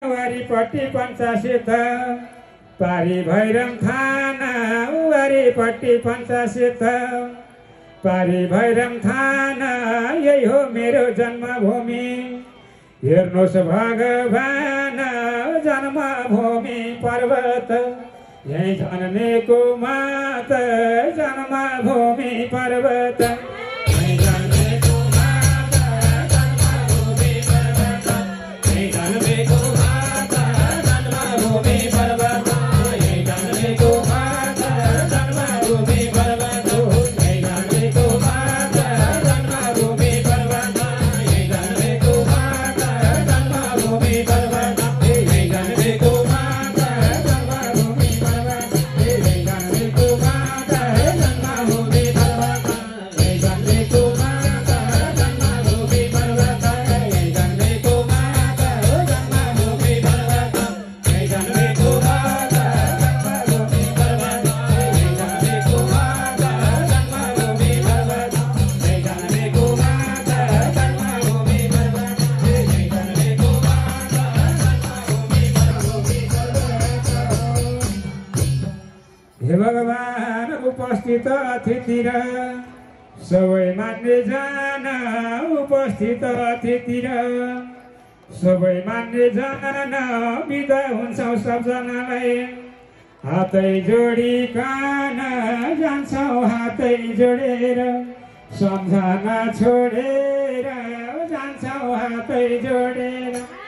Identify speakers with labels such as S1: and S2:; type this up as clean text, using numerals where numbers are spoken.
S1: वारीपट्टि पञ्चासित पारी भैरम थाना वारीपट्टि पञ्चासित पारी भैरम थाना यही हो मेरो जन्मभूमि हेर्नुहोस् भगवान जन्मभूमि पर्वत यही जन्मेको मात जन्मभूमि पर्वत हे भगवान उपस्थित अतिथि र सबै मान्ने जान उपस्थित अतिथि र सबै मान्ने जान बिदा हुन्छौँ सबजनालाई हातै जोडिकन जान्छौँ हातै जोडेर सम्झना छोडेर जान्छौँ हातै जोडेर